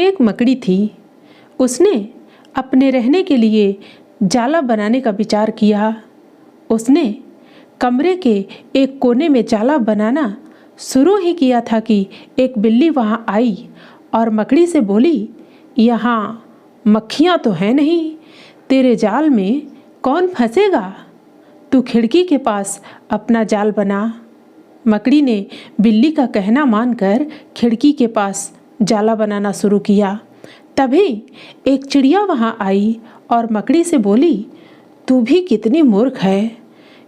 एक मकड़ी थी। उसने अपने रहने के लिए जाला बनाने का विचार किया। उसने कमरे के एक कोने में जाला बनाना शुरू ही किया था कि एक बिल्ली वहाँ आई और मकड़ी से बोली, यहाँ मक्खियाँ तो हैं नहीं, तेरे जाल में कौन फंसेगा? तू खिड़की के पास अपना जाल बना। मकड़ी ने बिल्ली का कहना मानकर खिड़की के पास जाला बनाना शुरू किया। तभी एक चिड़िया वहाँ आई और मकड़ी से बोली, तू भी कितनी मूर्ख है,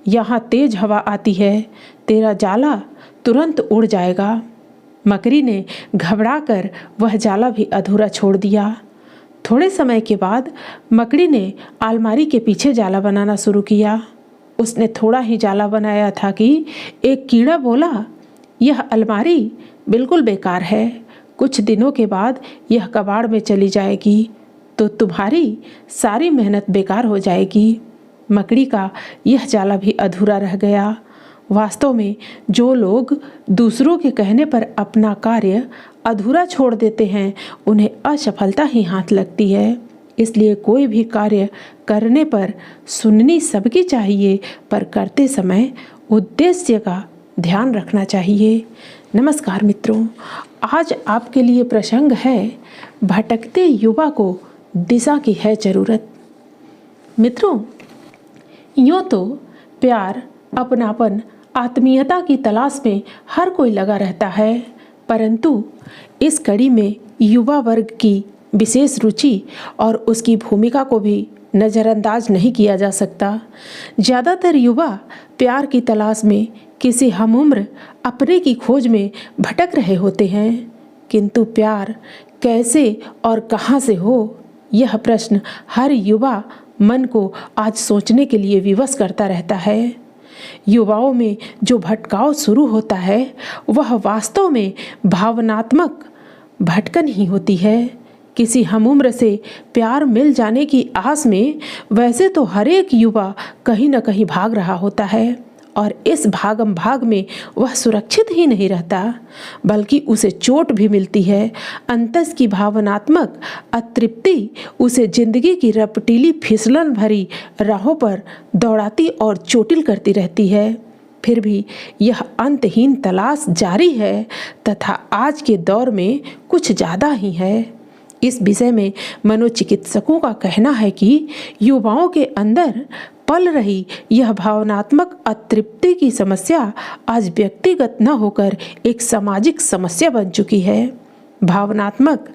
यहाँ तेज हवा आती है, तेरा जाला तुरंत उड़ जाएगा। मकड़ी ने घबराकर वह जाला भी अधूरा छोड़ दिया। थोड़े समय के बाद मकड़ी ने अलमारी के पीछे जाला बनाना शुरू किया। उसने थोड़ा ही जाला बनाया था कि एक कीड़ा बोला, यह अलमारी बिल्कुल बेकार है, कुछ दिनों के बाद यह कबाड़ में चली जाएगी तो तुम्हारी सारी मेहनत बेकार हो जाएगी। मकड़ी का यह जाला भी अधूरा रह गया। वास्तव में जो लोग दूसरों के कहने पर अपना कार्य अधूरा छोड़ देते हैं उन्हें असफलता ही हाथ लगती है। इसलिए कोई भी कार्य करने पर सुननी सबकी चाहिए, पर करते समय उद्देश्य का ध्यान रखना चाहिए। नमस्कार मित्रों, आज आपके लिए प्रसंग है, भटकते युवा को दिशा की है जरूरत। मित्रों, यूँ तो प्यार, अपनापन, आत्मीयता की तलाश में हर कोई लगा रहता है, परंतु इस कड़ी में युवा वर्ग की विशेष रुचि और उसकी भूमिका को भी नज़रअंदाज नहीं किया जा सकता। ज़्यादातर युवा प्यार की तलाश में किसी हमउम्र अपने की खोज में भटक रहे होते हैं, किंतु प्यार कैसे और कहाँ से हो, यह प्रश्न हर युवा मन को आज सोचने के लिए विवश करता रहता है। युवाओं में जो भटकाव शुरू होता है वह वास्तव में भावनात्मक भटकन ही होती है। किसी हमउम्र से प्यार मिल जाने की आस में वैसे तो हर एक युवा कहीं न कहीं भाग रहा होता है, और इस भागम भाग में वह सुरक्षित ही नहीं रहता, बल्कि उसे चोट भी मिलती है। अंतस की भावनात्मक अतृप्ति उसे जिंदगी की रपटीली फिसलन भरी राहों पर दौड़ाती और चोटिल करती रहती है। फिर भी यह अंतहीन तलाश जारी है, तथा आज के दौर में कुछ ज़्यादा ही है। इस विषय में मनोचिकित्सकों का कहना है कि युवाओं के अंदर पल रही यह भावनात्मक अतृप्ति की समस्या आज व्यक्तिगत न होकर एक सामाजिक समस्या बन चुकी है। भावनात्मक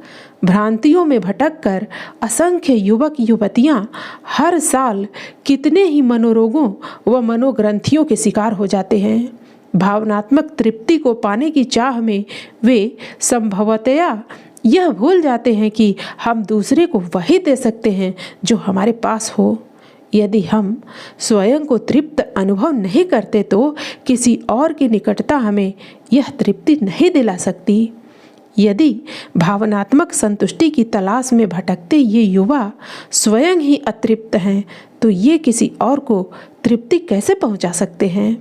भ्रांतियों में भटककर असंख्य युवक युवतियां हर साल कितने ही मनोरोगों व मनोग्रंथियों के शिकार हो जाते हैं। भावनात्मक तृप्ति को पाने की चाह में वे संभवतया यह भूल जाते हैं कि हम दूसरे को वही दे सकते हैं जो हमारे पास हो। यदि हम स्वयं को तृप्त अनुभव नहीं करते तो किसी और की निकटता हमें यह तृप्ति नहीं दिला सकती। यदि भावनात्मक संतुष्टि की तलाश में भटकते ये युवा स्वयं ही अतृप्त हैं तो ये किसी और को तृप्ति कैसे पहुंचा सकते हैं?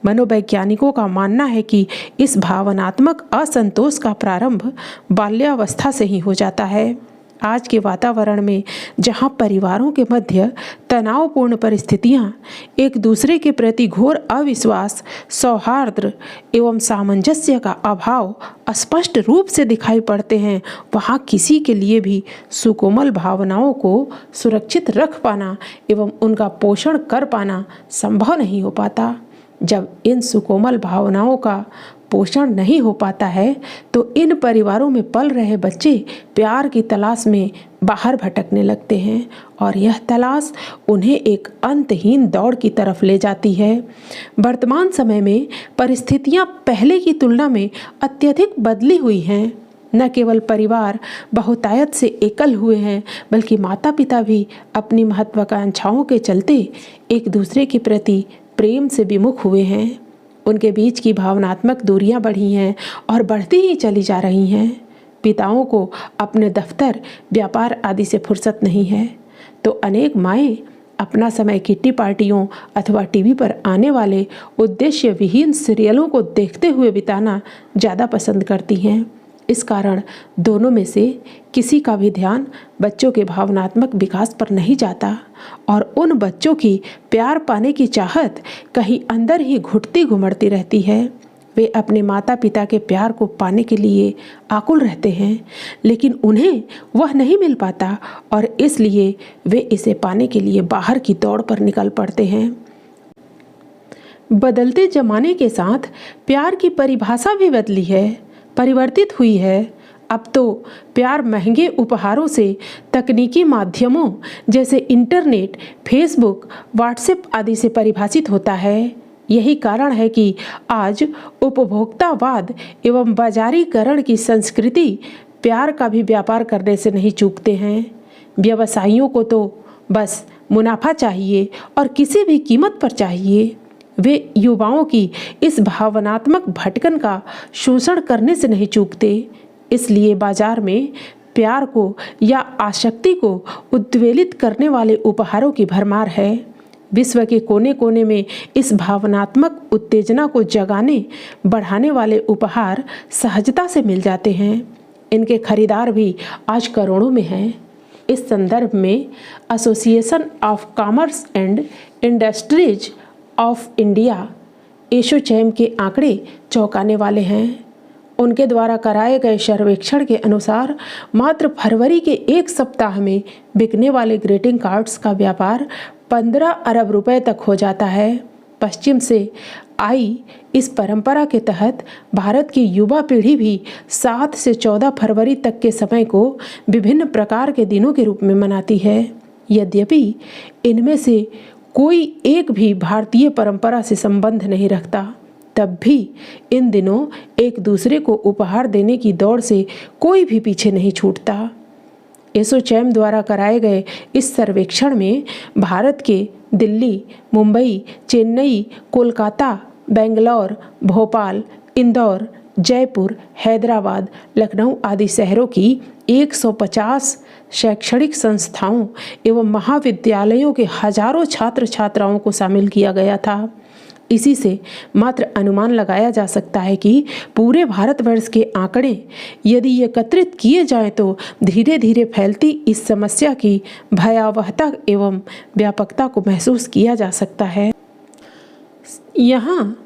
मनोवैज्ञानिकों का मानना है कि इस भावनात्मक असंतोष का प्रारंभ बाल्यावस्था से ही हो जाता है। आज के वातावरण में जहां परिवारों के मध्य तनावपूर्ण परिस्थितियां, एक दूसरे के प्रति घोर अविश्वास, सौहार्द एवं सामंजस्य का अभाव स्पष्ट रूप से दिखाई पड़ते हैं, वहां किसी के लिए भी सुकोमल भावनाओं को सुरक्षित रख पाना एवं उनका पोषण कर पाना संभव नहीं हो पाता। जब इन सुकोमल भावनाओं का पोषण नहीं हो पाता है तो इन परिवारों में पल रहे बच्चे प्यार की तलाश में बाहर भटकने लगते हैं, और यह तलाश उन्हें एक अंतहीन दौड़ की तरफ ले जाती है। वर्तमान समय में परिस्थितियां पहले की तुलना में अत्यधिक बदली हुई हैं। न केवल परिवार बहुतायत से एकल हुए हैं, बल्कि माता पिता भी अपनी महत्वाकांक्षाओं के चलते एक दूसरे के प्रति प्रेम से विमुख हुए हैं। उनके बीच की भावनात्मक दूरियां बढ़ी हैं और बढ़ती ही चली जा रही हैं। पिताओं को अपने दफ्तर, व्यापार आदि से फुर्सत नहीं है तो अनेक माएँ अपना समय किट्टी पार्टियों अथवा टीवी पर आने वाले उद्देश्य विहीन सीरियलों को देखते हुए बिताना ज़्यादा पसंद करती हैं। इस कारण दोनों में से किसी का भी ध्यान बच्चों के भावनात्मक विकास पर नहीं जाता और उन बच्चों की प्यार पाने की चाहत कहीं अंदर ही घुटती घुमड़ती रहती है। वे अपने माता पिता के प्यार को पाने के लिए आकुल रहते हैं, लेकिन उन्हें वह नहीं मिल पाता और इसलिए वे इसे पाने के लिए बाहर की दौड़ पर निकल पड़ते हैं। बदलते जमाने के साथ प्यार की परिभाषा भी बदली है, परिवर्तित हुई है। अब तो प्यार महंगे उपहारों से तकनीकी माध्यमों जैसे इंटरनेट, फेसबुक, व्हाट्सएप आदि से परिभाषित होता है। यही कारण है कि आज उपभोक्तावाद एवं बाजारीकरण की संस्कृति प्यार का भी व्यापार करने से नहीं चूकते हैं। व्यवसायियों को तो बस मुनाफा चाहिए और किसी भी कीमत पर चाहिए। वे युवाओं की इस भावनात्मक भटकन का शोषण करने से नहीं चूकते। इसलिए बाजार में प्यार को या आसक्ति को उद्वेलित करने वाले उपहारों की भरमार है। विश्व के कोने कोने में इस भावनात्मक उत्तेजना को जगाने बढ़ाने वाले उपहार सहजता से मिल जाते हैं। इनके खरीदार भी आज करोड़ों में हैं। इस संदर्भ में association of commerce and industries of India ASSOCHAM के आंकड़े चौंकाने वाले हैं। उनके द्वारा कराए गए सर्वेक्षण के अनुसार मात्र फरवरी के एक सप्ताह में बिकने वाले ग्रीटिंग कार्ड्स का व्यापार 15 अरब रुपए तक हो जाता है। पश्चिम से आई इस परंपरा के तहत भारत की युवा पीढ़ी भी 7 से 14 फरवरी तक के समय को विभिन्न प्रकार के दिनों के रूप में मनाती है। यद्यपि इनमें से कोई एक भी भारतीय परंपरा से संबंध नहीं रखता, तब भी इन दिनों एक दूसरे को उपहार देने की दौड़ से कोई भी पीछे नहीं छूटता। एसोचैम द्वारा कराए गए इस सर्वेक्षण में भारत के दिल्ली, मुंबई, चेन्नई, कोलकाता, बेंगलोर, भोपाल, इंदौर, जयपुर, हैदराबाद, लखनऊ आदि शहरों की 150 शैक्षणिक संस्थाओं एवं महाविद्यालयों के हजारों छात्र छात्राओं को शामिल किया गया था। इसी से मात्र अनुमान लगाया जा सकता है कि पूरे भारतवर्ष के आंकड़े यदि एकत्रित किए जाएं तो धीरे धीरे फैलती इस समस्या की भयावहता एवं व्यापकता को महसूस किया जा सकता है। यहाँ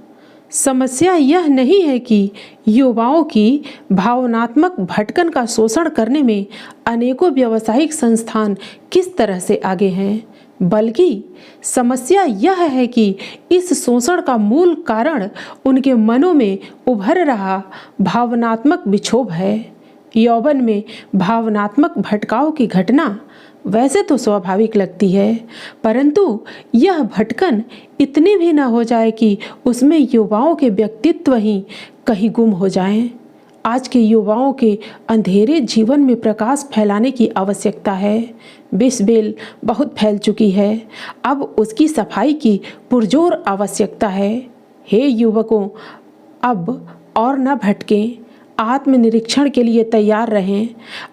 समस्या यह नहीं है कि युवाओं की भावनात्मक भटकन का शोषण करने में अनेकों व्यावसायिक संस्थान किस तरह से आगे हैं, बल्कि समस्या यह है कि इस शोषण का मूल कारण उनके मनों में उभर रहा भावनात्मक विक्षोभ है। यौवन में भावनात्मक भटकाव की घटना वैसे तो स्वाभाविक लगती है, परंतु यह भटकन इतनी भी न हो जाए कि उसमें युवाओं के व्यक्तित्व ही कहीं गुम हो जाएं। आज के युवाओं के अंधेरे जीवन में प्रकाश फैलाने की आवश्यकता है। विषबेल बहुत फैल चुकी है, अब उसकी सफाई की पुरजोर आवश्यकता है। हे युवकों, अब और न भटकें, आत्मनिरीक्षण के लिए तैयार रहें।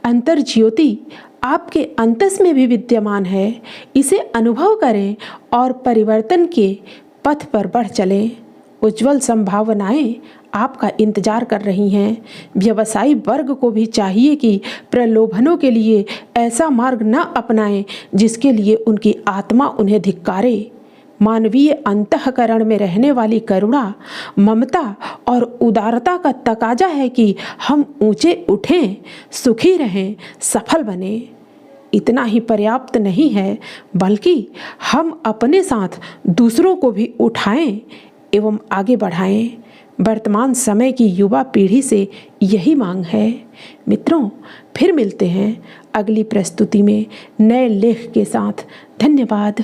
अंतर ज्योति आपके अंतस में भी विद्यमान है, इसे अनुभव करें और परिवर्तन के पथ पर बढ़ चलें। उज्जवल संभावनाएं आपका इंतजार कर रही हैं। व्यवसायी वर्ग को भी चाहिए कि प्रलोभनों के लिए ऐसा मार्ग न अपनाएं जिसके लिए उनकी आत्मा उन्हें धिक्कारे। मानवीय अंतःकरण में रहने वाली करुणा, ममता और उदारता का तकाजा है कि हम ऊंचे उठें, सुखी रहें, सफल बने। इतना ही पर्याप्त नहीं है, बल्कि हम अपने साथ दूसरों को भी उठाएं एवं आगे बढ़ाएं। वर्तमान समय की युवा पीढ़ी से यही मांग है। मित्रों, फिर मिलते हैं अगली प्रस्तुति में नए लेख के साथ। धन्यवाद।